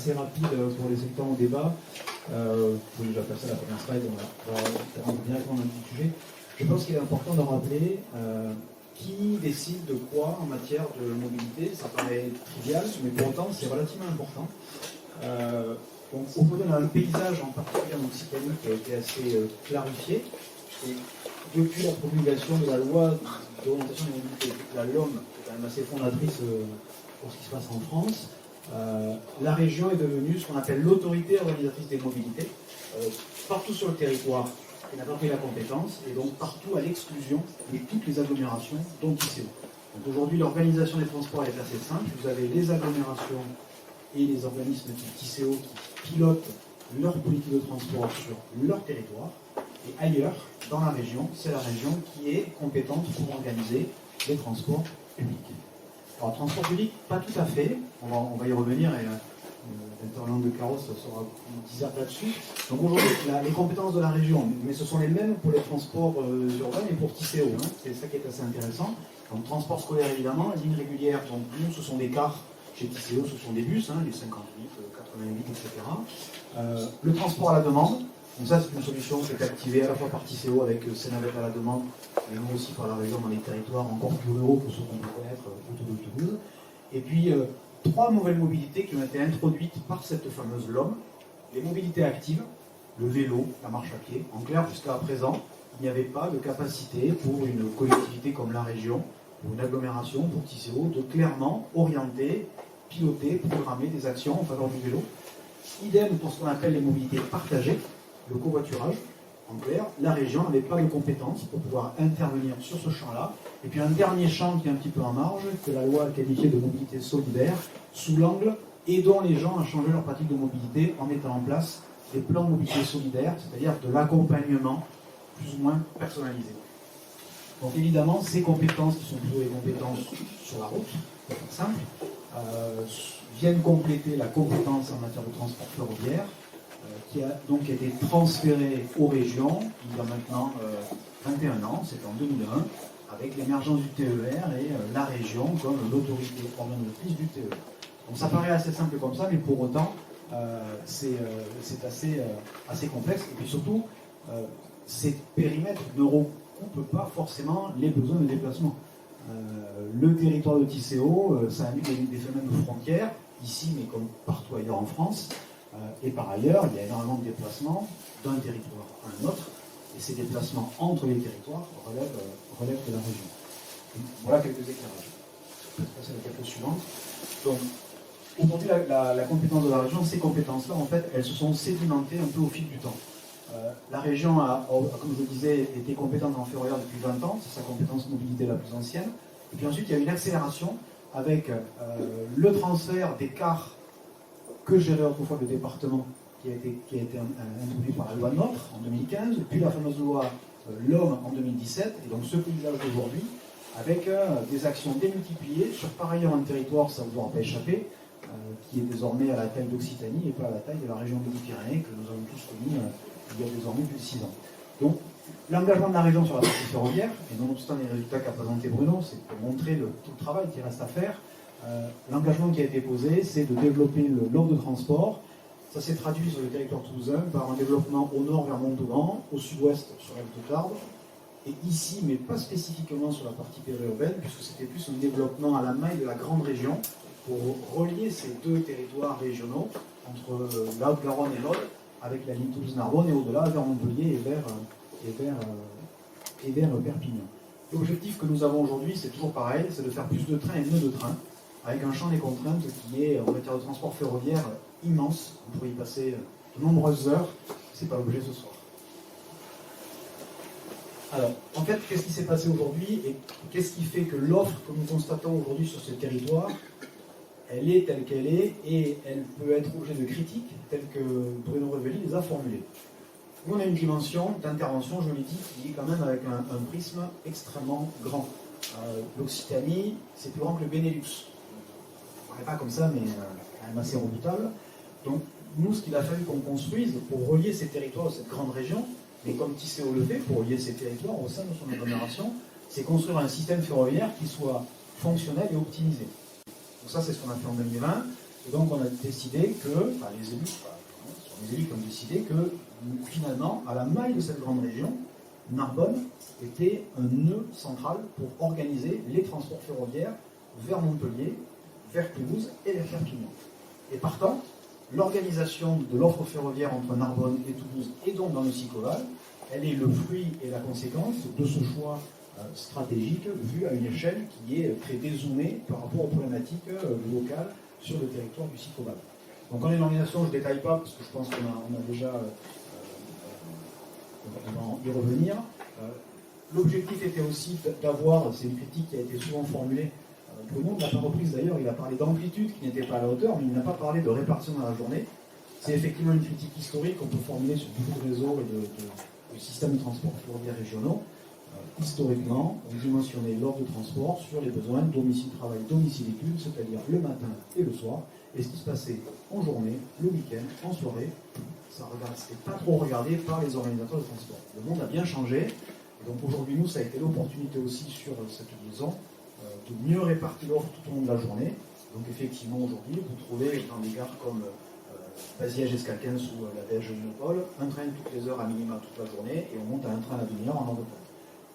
assez rapide pour laisser le temps au débat. Vous pouvez déjà passer à la première slide, on va rentrer directement dans le sujet. Je pense qu'il est important de rappeler qui décide de quoi en matière de mobilité. Ça paraît trivial, mais pour autant c'est relativement important. Donc aujourd'hui on a un paysage en particulier en Occitanie qui a été assez clarifié. Et depuis la promulgation de la loi d'orientation des mobilités, la LOM, qui est quand même assez fondatrice pour ce qui se passe en France, la région est devenue ce qu'on appelle l'autorité organisatrice des mobilités, partout sur le territoire, qui n'a pas pris la compétence, et donc partout à l'exclusion de toutes les agglomérations, dont ICO. Donc aujourd'hui, l'organisation des transports est assez simple. Vous avez les agglomérations et les organismes type ICO qui pilotent leur politique de transport sur leur territoire, et ailleurs, dans la région, c'est la région qui est compétente pour organiser les transports publics. Alors, transport public, pas tout à fait, on va y revenir, et l'intervenant de Carrosse sera une dizaine là-dessus. Donc aujourd'hui, les compétences de la région, mais ce sont les mêmes pour les transports urbains et pour TCO, hein. C'est ça qui est assez intéressant. Donc transport scolaire évidemment, ligne régulière, donc nous ce sont des cars, chez TCO ce sont des bus, hein, les 58, 88, etc. Le transport à la demande, donc ça c'est une solution qui est activée à la fois par TCO avec ces navettes à la demande, mais nous aussi par la région dans les territoires encore plus ruraux que ceux qu'on peut connaître autour de Toulouse. Et puis 3 nouvelles mobilités qui ont été introduites par cette fameuse LOM. Les mobilités actives, le vélo, la marche à pied. En clair, jusqu'à présent, il n'y avait pas de capacité pour une collectivité comme la région, ou une agglomération pour TCO, de clairement orienter, piloter, programmer des actions en faveur du vélo. Idem pour ce qu'on appelle les mobilités partagées, le covoiturage. En clair, la région n'avait pas de compétences pour pouvoir intervenir sur ce champ-là. Et puis un dernier champ qui est un petit peu en marge, que la loi a qualifié de mobilité solidaire, sous l'angle aidant les gens à changer leur pratique de mobilité en mettant en place des plans de mobilité solidaire, c'est-à-dire de l'accompagnement plus ou moins personnalisé. Donc évidemment, ces compétences qui sont plutôt des compétences sur la route, pour faire simple, viennent compléter la compétence en matière de transport ferroviaire, qui a donc été transférée aux régions il y a maintenant 21 ans, c'était en 2001, avec l'émergence du TER et la région comme l'autorité organisatrice du TER. Donc ça paraît assez simple comme ça, mais pour autant, c'est assez complexe. Et puis surtout, ces périmètres ne recoupent pas forcément les besoins de déplacement. Le territoire de TCO, ça implique des phénomènes de frontières, ici mais comme partout ailleurs en France. Et par ailleurs, il y a énormément de déplacements d'un territoire à un autre, et ces déplacements entre les territoires relèvent de la région. Voilà quelques éclairages. Je peux passer à la capsule suivante. Donc, aujourd'hui, la compétence de la région, ces compétences-là, en fait, elles se sont sédimentées un peu au fil du temps. La région a, comme je le disais, été compétente en ferroviaire depuis 20 ans, c'est sa compétence mobilité la plus ancienne. Et puis ensuite, il y a une accélération avec le transfert des cars que gérait autrefois le département, qui a été introduit par la loi NOTRe en 2015, puis la fameuse loi LOM en 2017, et donc ce paysage d'aujourd'hui, avec des actions démultipliées sur par ailleurs un territoire, ça ne vous aura pas échappé, qui est désormais à la taille d'Occitanie et pas à la taille de la région Midi-Pyrénées, que nous avons tous connue il y a désormais plus de 6 ans. Donc l'engagement de la région sur la partie ferroviaire, et nonobstant les résultats qu'a présenté Bruno, c'est pour montrer tout le travail qui reste à faire. L'engagement qui a été posé, c'est de développer l'offre de transport. Ça s'est traduit sur le territoire toulousain par un développement au nord vers Montauban, au sud-ouest sur l'Est de Tarbes, et ici, mais pas spécifiquement sur la partie périurbaine, puisque c'était plus un développement à la maille de la grande région, pour relier ces deux territoires régionaux, entre la Haute-Garonne et l'Aude, avec la ligne Toulouse-Narbonne, et au-delà vers Montpellier et vers Perpignan. L'objectif que nous avons aujourd'hui, c'est toujours pareil, c'est de faire plus de trains et mieux de trains, avec un champ des contraintes qui est, en matière de transport ferroviaire, immense. On pourrait y passer de nombreuses heures, c'est pas l'objet ce soir. Alors, en fait, qu'est-ce qui s'est passé aujourd'hui et qu'est-ce qui fait que l'offre que nous constatons aujourd'hui sur ce territoire, elle est telle qu'elle est et elle peut être objet de critiques telles que Bruno Revelli les a formulées. Nous, on a une dimension d'intervention, je l'ai dit, qui est quand même avec un prisme extrêmement grand. L'Occitanie, c'est plus grand que le Benelux. On n'est pas comme ça, mais quand même assez redoutable. Donc, nous, ce qu'il a fallu qu'on construise pour relier ces territoires de cette grande région, mais comme TCO le fait, pour relier ces territoires au sein de son agglomération, c'est construire un système ferroviaire qui soit fonctionnel et optimisé. Donc ça, c'est ce qu'on a fait en 2020. Et donc on a décidé que, enfin les élus, ce sont les élus qui ont décidé que finalement, à la maille de cette grande région, Narbonne était un nœud central pour organiser les transports ferroviaires vers Montpellier, vers Toulouse et vers Perpignan. Et partant, l'organisation de l'offre ferroviaire entre Narbonne et Toulouse, et donc dans le Sicoval, elle est le fruit et la conséquence de ce choix stratégique vu à une échelle qui est très dézoomée par rapport aux problématiques locales sur le territoire du Sicoval. Donc en organisation, je ne détaille pas parce que je pense qu'on a déjà on va y revenir. L'objectif était aussi d'avoir, c'est une critique qui a été souvent formulée, Bruno ne l'a pas reprise d'ailleurs, il a parlé d'amplitude qui n'était pas à la hauteur, mais il n'a pas parlé de répartition dans la journée. C'est effectivement une critique historique qu'on peut formuler sur beaucoup de réseaux et de systèmes de transport ferroviaires régionaux. Historiquement, on dimensionnait l'offre de transport sur les besoins domicile-travail, domicile-études, c'est-à-dire le matin et le soir, et ce qui se passait en journée, le week-end, en soirée, c'était pas trop regardé par les organisateurs de transport. Le monde a bien changé, et donc aujourd'hui, nous, ça a été l'opportunité aussi sur cette liaison de mieux répartir l'offre tout au long de la journée. Donc effectivement, aujourd'hui, vous trouvez dans des gares comme Baziège-Escalquens ou la Belge-Monopole, un train toutes les heures à minima toute la journée, et on monte à un train à la demi-heure en heure de pointe.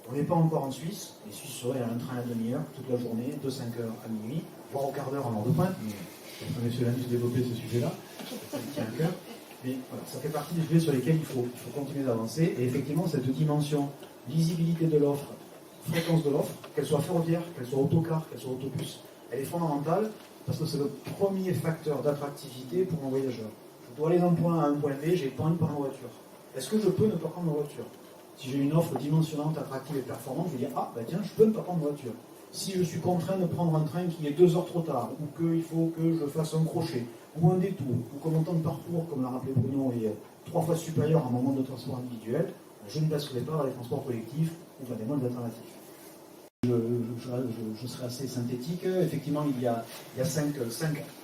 On n'est pas encore en Suisse, les Suisses seraient à un train à la demi-heure toute la journée, de 5h à minuit, voire au quart d'heure en heure de pointe, mais M. Lanus a développé ce sujet-là, ça me tient à cœur. Mais voilà, ça fait partie des sujets sur lesquels il faut continuer d'avancer. Et effectivement, cette dimension lisibilité de l'offre, fréquence de l'offre, qu'elle soit ferroviaire, qu'elle soit autocar, qu'elle soit autobus, elle est fondamentale parce que c'est le premier facteur d'attractivité pour un voyageur. Je dois aller d'un point A à un point B, j'ai pas envie de prendre ma voiture. Est-ce que je peux ne pas prendre ma voiture? Si j'ai une offre dimensionnante, attractive et performante, je vais dire ah ben tiens, je peux ne pas prendre ma voiture. Si je suis contraint de prendre un train qui est 2 heures trop tard, ou qu'il faut que je fasse un crochet, ou un détour, ou que mon temps de parcours, comme l'a rappelé Bruno, est 3 fois supérieur à mon mode de transport individuel, je ne basculerai pas vers les transports collectifs ou vers des modes alternatifs. Je serai assez synthétique. Effectivement, il y a 5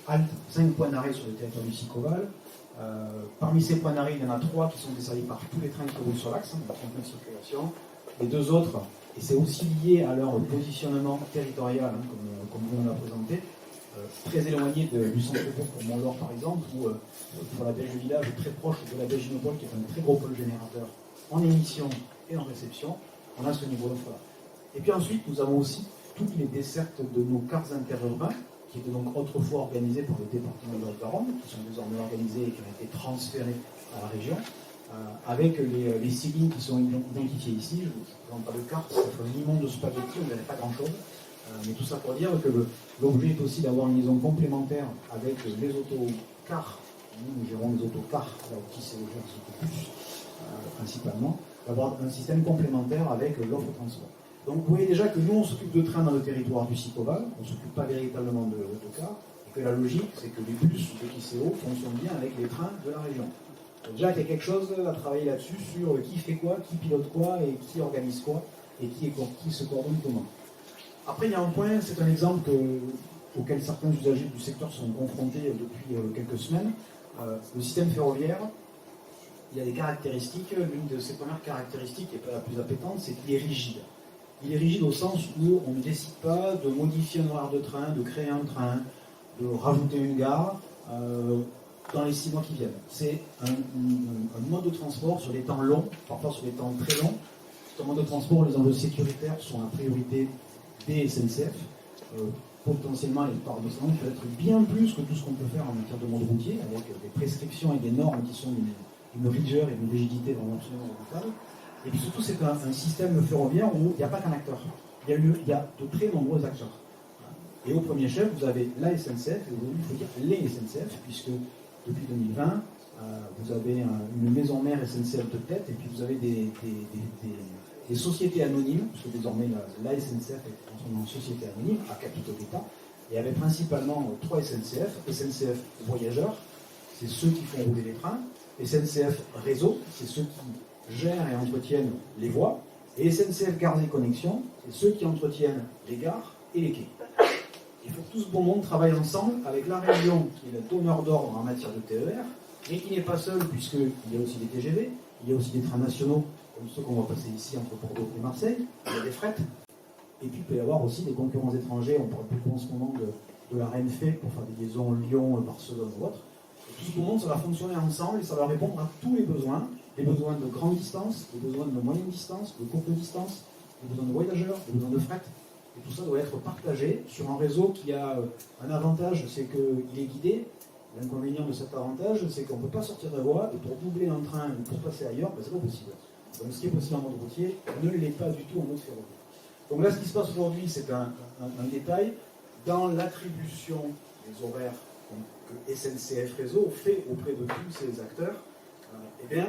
haltes, 5 points d'arrêt sur le territoire du Sicoval. Parmi ces points d'arrêt, il y en a 3 qui sont desservis par tous les trains qui roulent sur l'axe, donc en pleine circulation. Les 2 autres, et c'est aussi lié à leur positionnement territorial, comme vous l'a présenté, très éloigné du centre-bourg pour Mont-Laur par exemple, ou pour la Belge Village, très proche de la Belge Inopole, qui est un très gros pôle générateur en émission et en réception. On a ce niveau d'offre-là. Et puis ensuite, nous avons aussi toutes les dessertes de nos cars interurbains, qui étaient donc autrefois organisées par le département de Haute-Garonne, qui sont désormais organisées et qui ont été transférées à la région, avec les 6 lignes qui sont identifiées ici. Je ne vous présente pas le carte, ça fait un immonde de spaghetti, on ne verrait pas grand-chose. Mais tout ça pour dire que l'objet est aussi d'avoir une liaison complémentaire avec les autocars. Nous gérons les autocars, là aussi c'est le genre autobus principalement, d'avoir un système complémentaire avec l'offre de transport. Donc vous voyez déjà que nous on s'occupe de trains dans le territoire du Sicoval, on ne s'occupe pas véritablement de l'autocars, et que la logique c'est que les bus de KICO fonctionnent bien avec les trains de la région. Donc déjà il y a quelque chose à travailler là-dessus sur qui fait quoi, qui pilote quoi, et qui organise quoi, et qui se coordonne comment. Après il y a un point, c'est un exemple auquel certains usagers du secteur sont confrontés depuis quelques semaines. Le système ferroviaire, il y a des caractéristiques, l'une de ses premières caractéristiques, et pas la plus appétante, c'est qu'il est rigide. Il est rigide au sens où on ne décide pas de modifier un horaire de train, de créer un train, de rajouter une gare dans les 6 mois qui viennent. C'est un mode de transport sur des temps longs, parfois sur des temps très longs. C'est un mode de transport où les enjeux sécuritaires sont la priorité des SNCF. Potentiellement, les parts de ça peut être bien plus que tout ce qu'on peut faire en matière de mode routier, avec des prescriptions et des normes qui sont d'une rigueur et d'une rigidité vraiment absolument redoutable. Et puis surtout, c'est un système ferroviaire où il n'y a pas qu'un acteur. Il y a de très nombreux acteurs. Et au premier chef, vous avez la SNCF, et aujourd'hui, il faut dire les SNCF, puisque depuis 2020, vous avez une maison mère SNCF de tête, et puis vous avez des sociétés anonymes, parce que désormais la SNCF est transformée en société anonyme, à capitaux d'État, et avec principalement 3 SNCF. SNCF Voyageurs, c'est ceux qui font rouler les trains. SNCF Réseau, c'est ceux qui gèrent et entretiennent les voies. Et SNCF Gares et Connexions, c'est ceux qui entretiennent les gares et les quais. Il faut que tout ce bon monde travaille ensemble avec la région, qui est le donneur d'ordre en matière de TER, mais qui n'est pas seul, puisqu'il y a aussi des TGV, il y a aussi des trains nationaux, comme ceux qu'on va passer ici entre Bordeaux et Marseille, il y a des frettes, et puis il peut y avoir aussi des concurrents étrangers, on parle beaucoup en ce moment de la Renfe pour faire des liaisons Lyon-Barcelone ou autre. Et tout ce monde, ça va fonctionner ensemble et ça va répondre à tous les besoins de grande distance, les besoins de moyenne distance, de courte distance, les besoins de voyageurs, les besoins de fret. Et tout ça doit être partagé sur un réseau qui a un avantage, c'est qu'il est guidé. L'inconvénient de cet avantage, c'est qu'on ne peut pas sortir de la voie, et pour doubler un train ou pour passer ailleurs, ben, c'est pas possible. Donc ce qui est possible en mode routier ne l'est pas du tout en mode ferroviaire. Donc là, ce qui se passe aujourd'hui, c'est un détail. Dans l'attribution des horaires que SNCF Réseau fait auprès de tous ces acteurs, eh bien,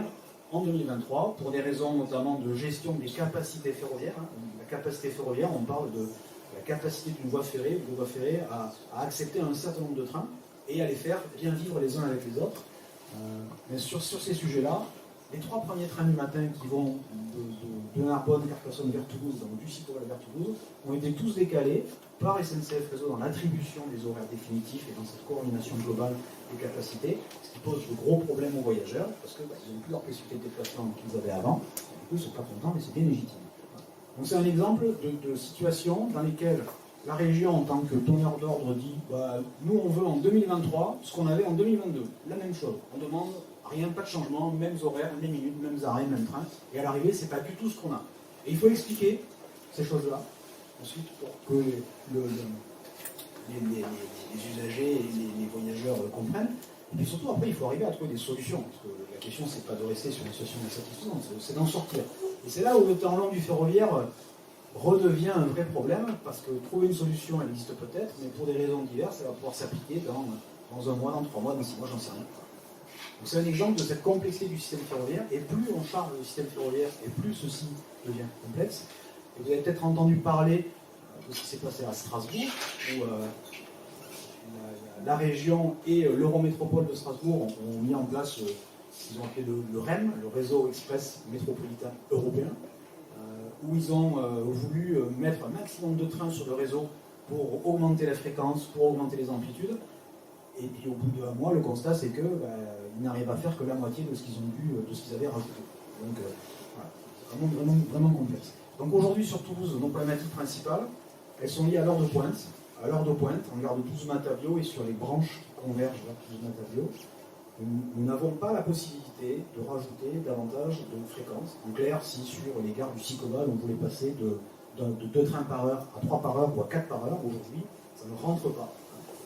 en 2023, pour des raisons notamment de gestion des capacités ferroviaires, la capacité ferroviaire, on parle de la capacité d'une voie ferrée à accepter un certain nombre de trains et à les faire bien vivre les uns avec les autres. Mais sur ces sujets-là, les 3 premiers trains du matin qui vont de Narbonne, Carcassonne vers Toulouse, donc du Citroën vers Toulouse, ont été tous décalés par SNCF Réseau dans l'attribution des horaires définitifs et dans cette coordination globale des capacités, ce qui pose de gros problèmes aux voyageurs, parce qu'ils n'ont plus leur possibilité de déplacement qu'ils avaient avant, du coup ils ne sont pas contents, mais c'est bien légitime. Donc c'est un exemple de situation dans lesquelles la région, en tant que donneur d'ordre, dit nous on veut en 2023 ce qu'on avait en 2022, la même chose. On demande rien, pas de changement, mêmes horaires, mêmes minutes, mêmes arrêts, mêmes trains. Et à l'arrivée, c'est pas du tout ce qu'on a. Et il faut expliquer ces choses-là, ensuite, pour que les usagers et les voyageurs comprennent. Et puis surtout, après, il faut arriver à trouver des solutions. Parce que la question, c'est pas de rester sur une situation insatisfaisante, c'est d'en sortir. Et c'est là où le temps long du ferroviaire redevient un vrai problème, parce que trouver une solution, elle existe peut-être, mais pour des raisons diverses, elle va pouvoir s'appliquer dans un mois, dans 3 mois, dans 6 mois, j'en sais rien. Donc c'est un exemple de cette complexité du système ferroviaire, et plus on charge le système ferroviaire, et plus ceci devient complexe. Et vous avez peut-être entendu parler de ce qui s'est passé à Strasbourg, où la région et l'Eurométropole de Strasbourg ont mis en place ce qu'ils ont appelé le REM, le réseau express métropolitain européen, où ils ont voulu mettre un maximum de trains sur le réseau pour augmenter la fréquence, pour augmenter les amplitudes. Et puis au bout d'1 mois, le constat c'est que ils n'arrivent à faire que la moitié de ce qu'ils ont dû, de ce qu'ils avaient rajouté. Donc voilà, vraiment complexe. Donc aujourd'hui sur Toulouse, nos problématiques principales, elles sont liées à l'heure de pointe. À l'heure de pointe, en gare de Toulouse-Matavio et sur les branches qui convergent vers Toulouse-Matavio, nous n'avons pas la possibilité de rajouter davantage de fréquences. En clair, si sur les gares du Sicobal, on voulait passer de 2 trains par heure à 3 par heure ou à 4 par heure, aujourd'hui, ça ne rentre pas.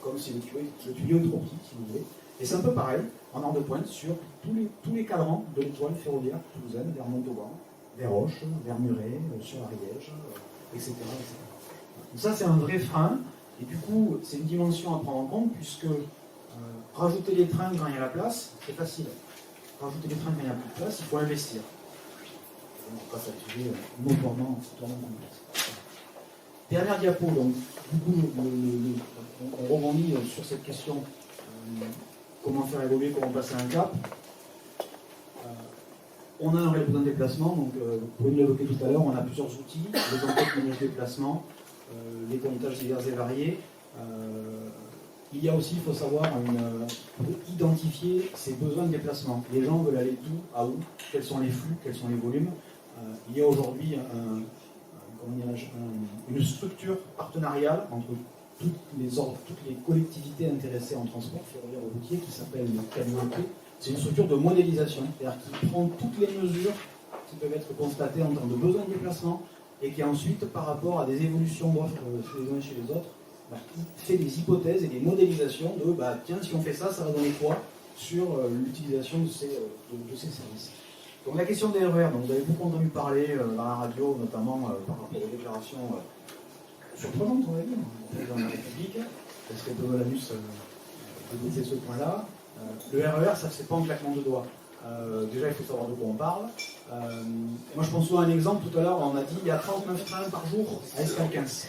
Comme si le tuyau est trop petit, si vous voulez. Et c'est un peu pareil, en heure de pointe, sur tous les cadrans de l'étoile ferroviaire toulousaine, vers Montauban, vers Auch, vers Muret, sur l'Ariège, etc., etc. Donc ça, c'est un vrai frein. Et du coup, c'est une dimension à prendre en compte, puisque rajouter les trains quand il y a la place, c'est facile. Rajouter les trains quand il n'y a plus de place, il faut investir. On passe à des sujets notoirement complexes. Dernière diapo, donc, du coup, on rebondit sur cette question, comment faire évoluer, comment passer un cap. On a un réel besoin de déplacement, donc vous pouvez l'évoquer tout à l'heure, on a plusieurs outils, les enquêtes de déplacement, les comptages divers et variés. Il y a aussi, il faut savoir, pour identifier ses besoins de déplacement. Les gens veulent aller d'où à où, quels sont les flux, quels sont les volumes. Il y a aujourd'hui une structure partenariale entre toutes les collectivités intéressées en transport ferroviaire ou routier qui s'appelle le CAMIOT. C'est une structure de modélisation, c'est-à-dire qui prend toutes les mesures qui peuvent être constatées en termes de besoins de déplacement et qui ensuite, par rapport à des évolutions d'offres chez les uns et chez les autres, fait des hypothèses et des modélisations de tiens, si on fait ça, ça va donner quoi sur l'utilisation de ces services. Donc la question des RER, donc vous avez beaucoup entendu parler dans la radio, notamment par rapport aux déclarations surprenantes, on va dire, du président de la République. Ça serait peu l'anus de décider ce point-là. Le RER, ça ne se fait pas en claquement de doigts. Déjà, il faut savoir de quoi on parle. Moi, je pense souvent à un exemple. Tout à l'heure, on a dit il y a 39 trains par jour à Escale 15.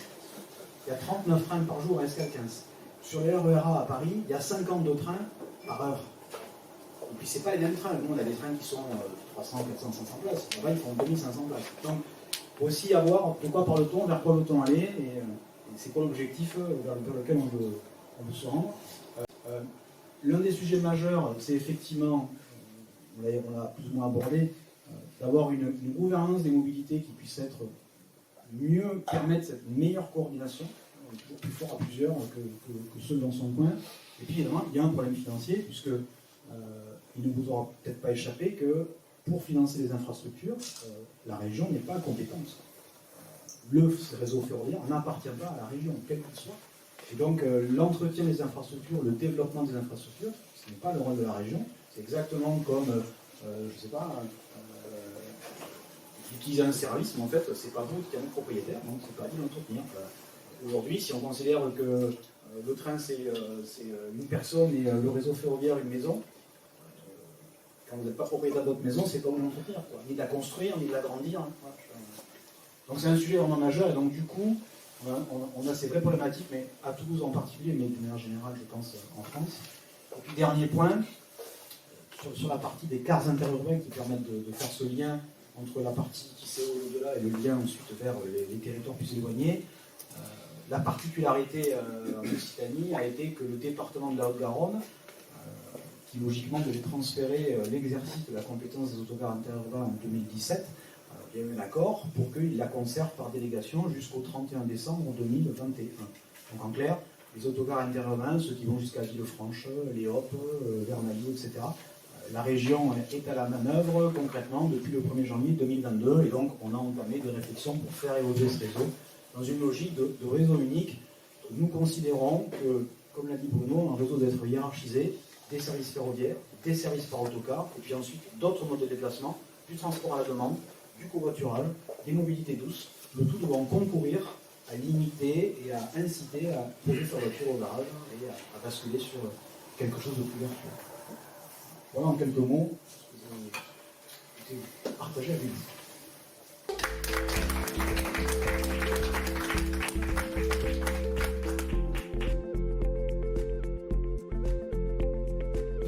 Il y a 39 trains par jour à Escale 15. Sur les RERA à Paris, il y a 52 trains par heure. Et puis, ce n'est pas les mêmes trains. Nous, on a des trains qui sont 300, 400, 500 places. Là-bas, ils font 2500 places. Donc, il faut aussi avoir de quoi parle-t-on, vers quoi veut-on aller, et c'est quoi l'objectif vers lequel on veut se rendre. L'un des sujets majeurs, c'est effectivement, on l'a plus ou moins abordé, d'avoir une gouvernance des mobilités qui puisse être mieux permettre cette meilleure coordination on est toujours plus fort à plusieurs que seul dans son coin. Et puis évidemment, il y a un problème financier, puisque il ne vous aura peut-être pas échappé que pour financer les infrastructures, la région n'est pas compétente. Le réseau ferroviaire n'appartient pas à la région, quel qu'il soit. Et donc l'entretien des infrastructures, le développement des infrastructures, ce n'est pas le rôle de la région. C'est exactement comme, je ne sais pas, utiliser un service, mais en fait, c'est pas vous qui êtes propriétaire, donc c'est pas à vous d'entretenir. Aujourd'hui, si on considère que le train c'est une personne et le réseau ferroviaire une maison, quand vous n'êtes pas propriétaire de votre maison, c'est pas vous l'entretenir, ni de la construire, ni de l'agrandir. Donc c'est un sujet vraiment majeur, et donc du coup, on a ces vraies problématiques, mais à Toulouse en particulier, mais de manière générale, je pense, en France. Et puis dernier point, sur la partie des cars interurbains qui permettent de faire ce lien entre la partie qui s'est au-delà et le lien ensuite vers les territoires plus éloignés. La particularité en Occitanie a été que le département de la Haute-Garonne, qui logiquement devait transférer l'exercice de la compétence des autocars interurbains en 2017, il y a eu un accord pour qu'il la conserve par délégation jusqu'au 31 décembre 2021. Donc en clair, les autocars interurbains, ceux qui vont jusqu'à Villefranche, Les Hoppes, Vernalieu, etc., la région est à la manœuvre concrètement depuis le 1er janvier 2022, et donc on a entamé des réflexions pour faire évoluer ce réseau dans une logique de réseau unique. Nous considérons que, comme l'a dit Bruno, un réseau doit être hiérarchisé, des services ferroviaires, des services par autocar, et puis ensuite d'autres modes de déplacement, du transport à la demande, du covoiturage, des mobilités douces, le tout devant concourir à limiter et à inciter à poser sa voiture au garage et à basculer sur quelque chose de plus vertueux. Voilà en quelques mots ce que j'ai partagé avec vous.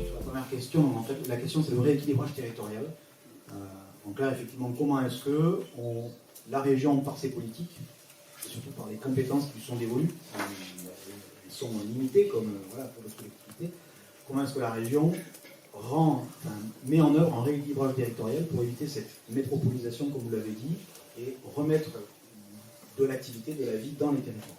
Sur la première question, en fait, la question c'est le rééquilibrage territorial. Donc là, effectivement, comment est-ce que la région, par ses politiques, et surtout par les compétences qui lui sont dévolues, elles sont limitées comme voilà, pour les collectivités, comment est-ce que la région met en œuvre un rééquilibrage territorial pour éviter cette métropolisation, comme vous l'avez dit, et remettre de l'activité, de la vie dans les territoires.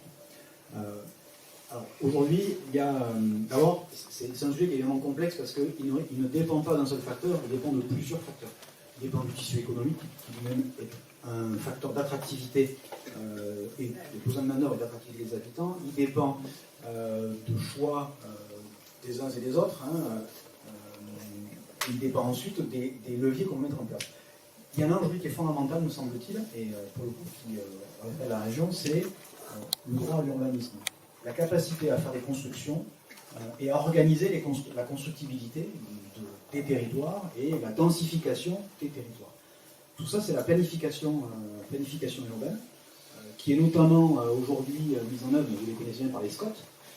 Alors aujourd'hui, il y a d'abord, c'est un sujet qui est évidemment complexe parce qu'il ne dépend pas d'un seul facteur, il dépend de plusieurs facteurs. Il dépend du tissu économique, qui lui-même est un facteur d'attractivité et de besoin de manœuvre et d'attractivité des habitants. Il dépend de choix des uns et des autres. Il dépend ensuite des leviers qu'on va mettre en place. Il y en a un aujourd'hui qui est fondamental, me semble-t-il, et pour le coup qui appelle la région, c'est le droit à l'urbanisme. La capacité à faire des constructions et à organiser la constructibilité des territoires et la densification des territoires. Tout ça, c'est la planification urbaine, qui est notamment aujourd'hui mise en œuvre, vous les connaissez bien, par les SCOT.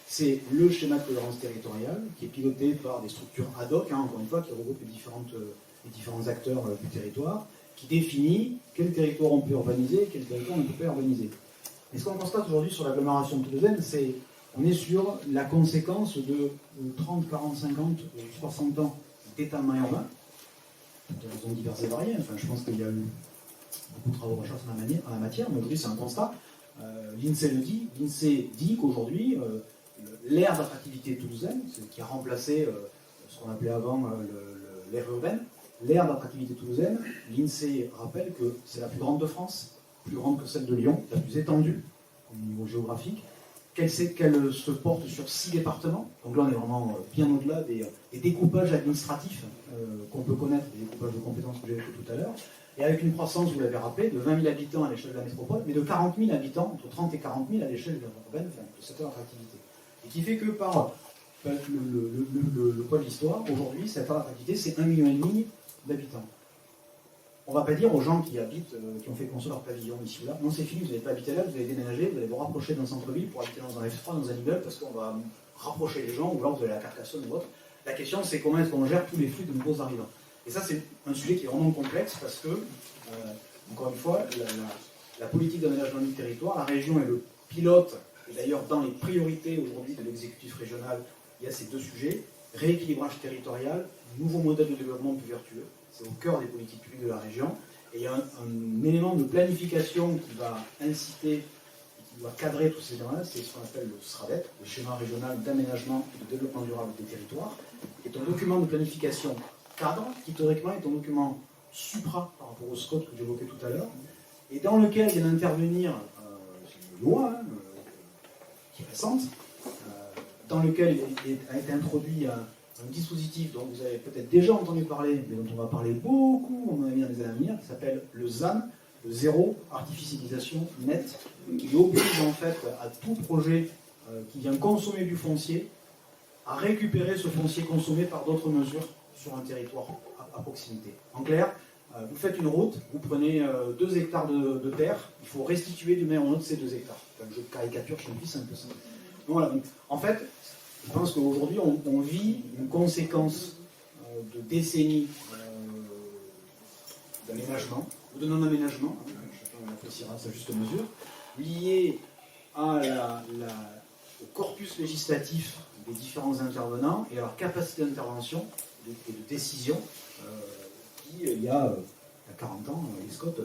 C'est le schéma de cohérence territoriale qui est piloté par des structures ad hoc, encore une fois, qui regroupent les différents acteurs du territoire, qui définit quel territoire on peut urbaniser et quel territoire on ne peut pas urbaniser. Et ce qu'on constate aujourd'hui sur l'agglomération toulousaine, c'est qu'on est sur la conséquence de 30, 40, 50, 60 ans d'étalement urbain, pour des raisons diverses et variées. Enfin, je pense qu'il y a eu beaucoup de travaux de recherche en la matière, mais aujourd'hui c'est un constat. L'INSEE le dit. L'INSEE dit qu'aujourd'hui, l'aire d'attractivité toulousaine, qui a remplacé ce qu'on appelait avant l'aire urbaine, l'aire d'attractivité toulousaine, l'INSEE rappelle que c'est la plus grande de France, plus grande que celle de Lyon, la plus étendue au niveau géographique, qu'elle se porte sur 6 départements. Donc là, on est vraiment bien au-delà des découpages administratifs qu'on peut connaître, des découpages de compétences que j'ai évoqués tout à l'heure, et avec une croissance, vous l'avez rappelé, de 20 000 habitants à l'échelle de la métropole, mais de 40 000 habitants, entre 30 et 40 000 à l'échelle de l'urbaine, enfin, de cette attractivité. Et qui fait que par le poids de l'histoire, aujourd'hui, cette attractivité, c'est 1,5 million d'habitants. On ne va pas dire aux gens qui habitent, qui ont fait construire leur pavillon ici ou là, non c'est fini, vous n'allez pas habiter là, vous allez déménager, vous allez vous rapprocher d'un centre-ville pour habiter dans un F3, dans un immeuble, parce qu'on va rapprocher les gens, ou alors vous allez à la Carcassonne ou autre. La question c'est comment est-ce qu'on gère tous les flux de nouveaux arrivants. Et ça c'est un sujet qui est vraiment complexe parce que, encore une fois, la politique d'aménagement du territoire, la région est le pilote, et d'ailleurs dans les priorités aujourd'hui de l'exécutif régional, il y a ces deux sujets, rééquilibrage territorial, nouveau modèle de développement plus vertueux. C'est au cœur des politiques publiques de la région. Et il y a un élément de planification qui va inciter, et qui doit cadrer tous ces éléments-là, c'est ce qu'on appelle le SRADET, le schéma régional d'aménagement et de développement durable des territoires, qui est un document de planification cadre, qui théoriquement est un document supra par rapport au SCOT que j'évoquais tout à l'heure, et dans lequel vient intervenir une loi qui est récente, dans lequel a été introduit un dispositif dont vous avez peut-être déjà entendu parler, mais dont on va parler beaucoup, on en a mis dans les années à venir, qui s'appelle le ZAN, le zéro artificialisation nette, qui oblige en fait à tout projet qui vient consommer du foncier à récupérer ce foncier consommé par d'autres mesures sur un territoire à proximité. En clair, vous faites une route, vous prenez 2 hectares de terre, il faut restituer d'une manière ou d'une autre ces 2 hectares. C'est un jeu de caricature, je me dis, c'est un peu ça. Voilà, donc, en fait, je pense qu'aujourd'hui, on vit une conséquence de décennies d'aménagement, ou de non-aménagement, chacun appréciera à sa juste mesure, liée au corpus législatif des différents intervenants et à leur capacité d'intervention et de décision qui, il y a 40 ans, les SCOT,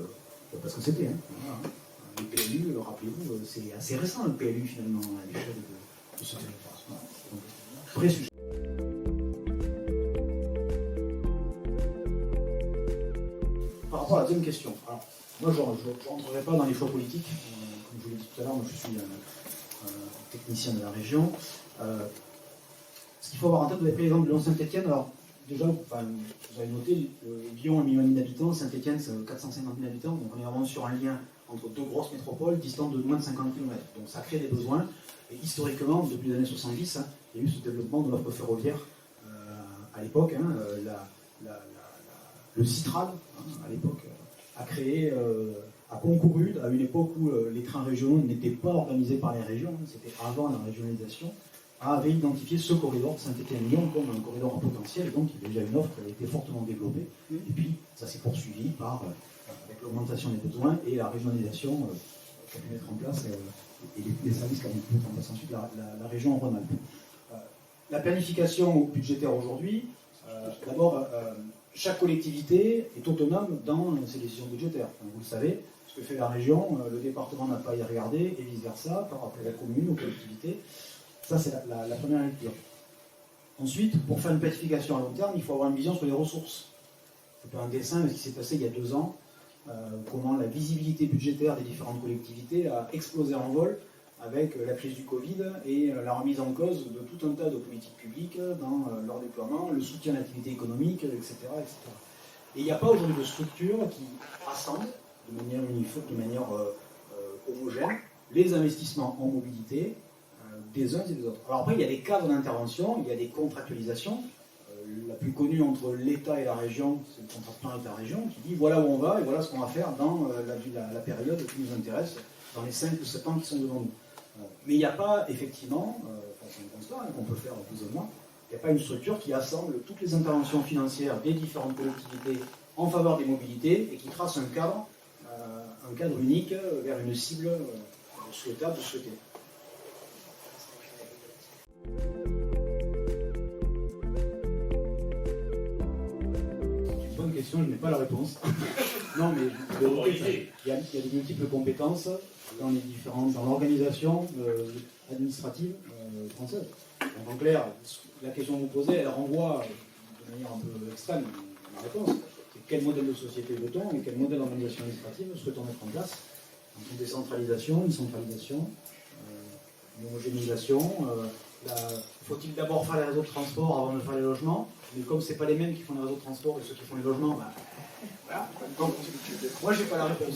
parce que c'était. Voilà, hein. Les PLU, rappelez-vous, c'est assez récent le PLU finalement à l'échelle de ce territoire. Voilà. Donc, vrai sujet. Par rapport à la deuxième question, alors, moi je ne rentrerai pas dans les choix politiques, comme je vous l'ai dit tout à l'heure, moi je suis technicien de la région. Ce qu'il faut avoir en tête, vous avez pris l'exemple de Lyon-Saint-Étienne. Alors, déjà, vous avez noté, Lyon a 1 million d'habitants, Saint-Étienne c'est 450 000 habitants, donc on est vraiment sur un lien entre 2 grosses métropoles distantes de moins de 50 km. Donc ça crée des besoins. Et historiquement, depuis les années 70, il y a eu ce développement de l'offre ferroviaire à l'époque. Le Citral, à l'époque, a concouru à une époque où les trains régionaux n'étaient pas organisés par les régions, c'était avant la régionalisation, avait identifié ce corridor Saint-Étienne-Lyon comme un corridor à potentiel, et donc il y avait déjà une offre qui avait été fortement développée, et puis ça s'est poursuivi avec l'augmentation des besoins et la régionalisation qu'a pu mettre en place, et les services qu'a pu mettre en place ensuite la région Rhône-Alpes. La planification budgétaire aujourd'hui, d'abord, chaque collectivité est autonome dans ses décisions budgétaires. Enfin, vous le savez, ce que fait la région, le département n'a pas à y regarder, et vice-versa, par rapport à la commune, aux collectivités. Ça, c'est la première lecture. Ensuite, pour faire une planification à long terme, il faut avoir une vision sur les ressources. C'est pas un dessin de ce qui s'est passé il y a 2 ans, comment la visibilité budgétaire des différentes collectivités a explosé en vol avec la crise du Covid et la remise en cause de tout un tas de politiques publiques dans leur déploiement, le soutien à l'activité économique, etc., etc. Et il n'y a pas aujourd'hui de structure qui rassemble de manière uniforme, de manière homogène, les investissements en mobilité des uns et des autres. Alors après, il y a des cadres d'intervention, il y a des contractualisations. La plus connue entre l'État et la région, c'est le contrat de plan État-région, qui dit voilà où on va et voilà ce qu'on va faire dans la période qui nous intéresse, dans les 5 ou 7 ans qui sont devant nous. Mais il n'y a pas, effectivement, c'est un constat qu'on peut faire plus ou moins, il n'y a pas une structure qui assemble toutes les interventions financières des différentes collectivités en faveur des mobilités et qui trace un cadre unique vers une cible souhaitable, souhaitée. Je n'ai pas la réponse. Non, mais il y a de multiples compétences dans l'organisation administrative française. Donc, en clair, la question que vous posez, elle renvoie de manière un peu extrême la réponse. C'est quel modèle de société veut-on et quel modèle d'organisation administrative souhaitons mettre en place? Donc, une décentralisation, une centralisation, une homogénéisation. Faut-il d'abord faire les réseaux de transport avant de faire les logements? Mais comme ce n'est pas les mêmes qui font les réseaux de transport et ceux qui font les logements, voilà. Donc, moi, je n'ai pas la réponse.